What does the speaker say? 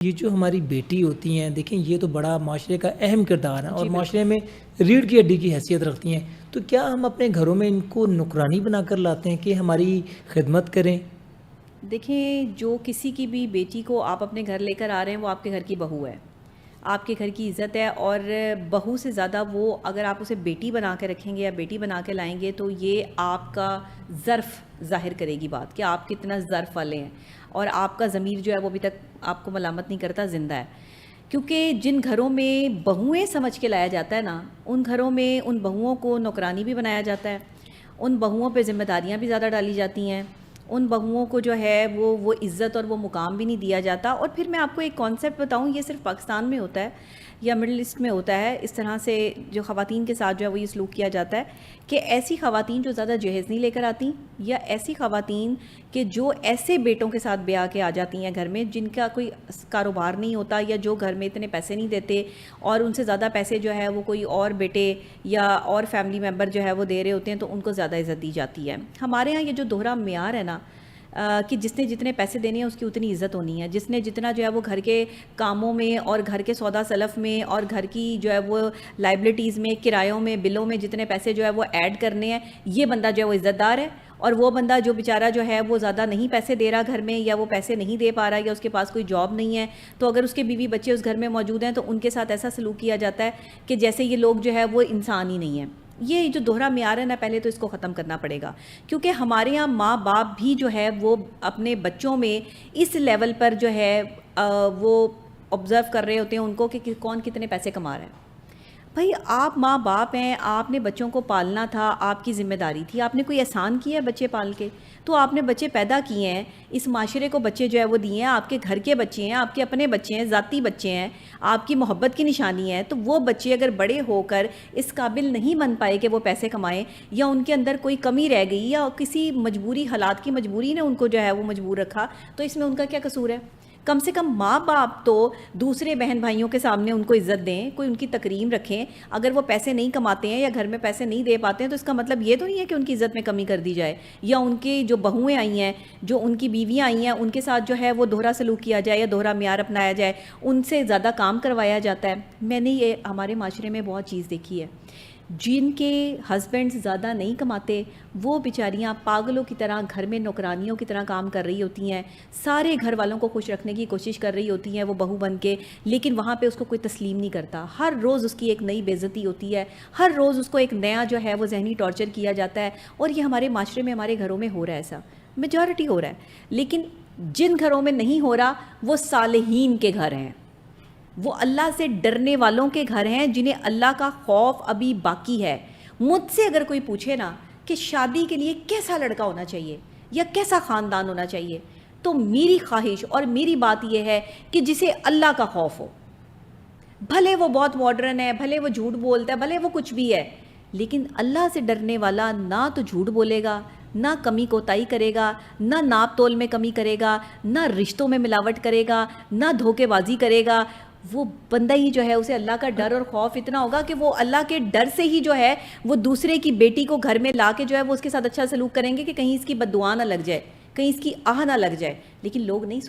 یہ جو ہماری بیٹی ہوتی ہیں دیکھیں یہ تو بڑا معاشرے کا اہم کردار ہے اور معاشرے میں ریڑھ کی ہڈی کی حیثیت رکھتی ہیں، تو کیا ہم اپنے گھروں میں ان کو نوکرانی بنا کر لاتے ہیں کہ ہماری خدمت کریں؟ دیکھیں، جو کسی کی بھی بیٹی کو آپ اپنے گھر لے کر آ رہے ہیں وہ آپ کے گھر کی بہو ہے، آپ کے گھر کی عزت ہے، اور بہو سے زیادہ وہ اگر آپ اسے بیٹی بنا کے رکھیں گے یا بیٹی بنا کے لائیں گے تو یہ آپ کا ظرف ظاہر کرے گی بات کہ آپ کتنا ظرف والے ہیں، اور آپ کا ضمیر جو ہے وہ ابھی تک آپ کو ملامت نہیں کرتا، زندہ ہے۔ کیونکہ جن گھروں میں بہوئیں سمجھ کے لایا جاتا ہے نا، ان گھروں میں ان بہوؤں کو نوکرانی بھی بنایا جاتا ہے، ان بہوؤں پہ ذمہ داریاں بھی زیادہ ڈالی جاتی ہیں، ان بہوؤں کو جو ہے وہ عزت اور وہ مقام بھی نہیں دیا جاتا۔ اور پھر میں آپ کو ایک کانسیپٹ بتاؤں، یہ صرف پاکستان میں ہوتا ہے یا مڈل ایسٹ میں ہوتا ہے، اس طرح سے جو خواتین کے ساتھ جو ہے وہ یہ سلوک کیا جاتا ہے کہ ایسی خواتین جو زیادہ جہیز نہیں لے کر آتی، یا ایسی خواتین کہ جو ایسے بیٹوں کے ساتھ بیاہ کے آ جاتی ہیں گھر میں جن کا کوئی کاروبار نہیں ہوتا، یا جو گھر میں اتنے پیسے نہیں دیتے اور ان سے زیادہ پیسے جو ہے وہ کوئی اور بیٹے یا اور فیملی ممبر جو ہے وہ دے رہے ہوتے ہیں، تو ان کو زیادہ عزت دی جاتی ہے۔ ہمارے ہاں یہ جو دوہرا معیار ہے نا کہ جس نے جتنے پیسے دینے ہیں اس کی اتنی عزت ہونی ہے، جس نے جتنا جو ہے وہ گھر کے کاموں میں اور گھر کے سودا سلف میں اور گھر کی جو ہے وہ لائبلٹیز میں، کرایوں میں، بلوں میں جتنے پیسے جو ہے وہ ایڈ کرنے ہیں، یہ بندہ جو ہے وہ عزت دار ہے۔ اور وہ بندہ جو بیچارہ جو ہے وہ زیادہ نہیں پیسے دے رہا گھر میں، یا وہ پیسے نہیں دے پا رہا، یا اس کے پاس کوئی جاب نہیں ہے، تو اگر اس کے بیوی بچے اس گھر میں موجود ہیں تو ان کے ساتھ ایسا سلوک کیا جاتا ہے کہ جیسے یہ لوگ جو ہے وہ انسان ہی نہیں ہیں۔ یہ جو دوہرا معیار ہے نا، پہلے تو اس کو ختم کرنا پڑے گا، کیونکہ ہمارے یہاں ماں باپ بھی جو ہے وہ اپنے بچوں میں اس لیول پر جو ہے وہ آبزرو کر رہے ہوتے ہیں ان کو کہ کون کتنے پیسے کما رہا ہے۔ بھائی آپ ماں باپ ہیں، آپ نے بچوں کو پالنا تھا، آپ کی ذمہ داری تھی، آپ نے کوئی احسان کیا ہے بچے پال کے؟ تو آپ نے بچے پیدا کیے ہیں، اس معاشرے کو بچے جو ہے وہ دیے ہیں، آپ کے گھر کے بچے ہیں، آپ کے اپنے بچے ہیں، ذاتی بچے ہیں، آپ کی محبت کی نشانی ہے۔ تو وہ بچے اگر بڑے ہو کر اس قابل نہیں بن پائے کہ وہ پیسے کمائیں، یا ان کے اندر کوئی کمی رہ گئی، یا کسی مجبوری، حالات کی مجبوری نے ان کو جو ہے وہ مجبور رکھا، تو اس میں ان کا کیا قصور ہے؟ کم سے کم ماں باپ تو دوسرے بہن بھائیوں کے سامنے ان کو عزت دیں، کوئی ان کی تکریم رکھیں۔ اگر وہ پیسے نہیں کماتے ہیں یا گھر میں پیسے نہیں دے پاتے ہیں تو اس کا مطلب یہ تو نہیں ہے کہ ان کی عزت میں کمی کر دی جائے، یا ان کی جو بہویں آئی ہیں، جو ان کی بیویاں آئی ہیں، ان کے ساتھ جو ہے وہ دوہرا سلوک کیا جائے یا دوہرا معیار اپنایا جائے، ان سے زیادہ کام کروایا جاتا ہے۔ میں نے یہ ہمارے معاشرے میں بہت چیز دیکھی ہے، جن کے ہسبینڈز زیادہ نہیں کماتے وہ بیچاریاں پاگلوں کی طرح گھر میں نوکرانیوں کی طرح کام کر رہی ہوتی ہیں، سارے گھر والوں کو خوش رکھنے کی کوشش کر رہی ہوتی ہیں وہ بہو بن کے، لیکن وہاں پہ اس کو کوئی تسلیم نہیں کرتا۔ ہر روز اس کی ایک نئی بے عزتی ہوتی ہے، ہر روز اس کو ایک نیا جو ہے وہ ذہنی ٹارچر کیا جاتا ہے، اور یہ ہمارے معاشرے میں، ہمارے گھروں میں ہو رہا ہے، ایسا میجورٹی ہو رہا ہے۔ لیکن جن گھروں میں نہیں ہو رہا وہ صالحین کے گھر ہیں، وہ اللہ سے ڈرنے والوں کے گھر ہیں، جنہیں اللہ کا خوف ابھی باقی ہے۔ مجھ سے اگر کوئی پوچھے نا کہ شادی کے لیے کیسا لڑکا ہونا چاہیے یا کیسا خاندان ہونا چاہیے، تو میری خواہش اور میری بات یہ ہے کہ جسے اللہ کا خوف ہو۔ بھلے وہ بہت ماڈرن ہے، بھلے وہ جھوٹ بولتا ہے، بھلے وہ کچھ بھی ہے، لیکن اللہ سے ڈرنے والا نہ تو جھوٹ بولے گا، نہ کمی کوتاہی کرے گا، نہ ناپ تول میں کمی کرے گا، نہ رشتوں میں ملاوٹ کرے گا، نہ دھوکے بازی کرے گا۔ وہ بندہ ہی جو ہے اسے اللہ کا ڈر اور خوف اتنا ہوگا کہ وہ اللہ کے ڈر سے ہی جو ہے وہ دوسرے کی بیٹی کو گھر میں لا کے جو ہے وہ اس کے ساتھ اچھا سلوک کریں گے کہ کہیں اس کی بد دعا نہ لگ جائے، کہیں اس کی آہ نہ لگ جائے۔ لیکن لوگ نہیں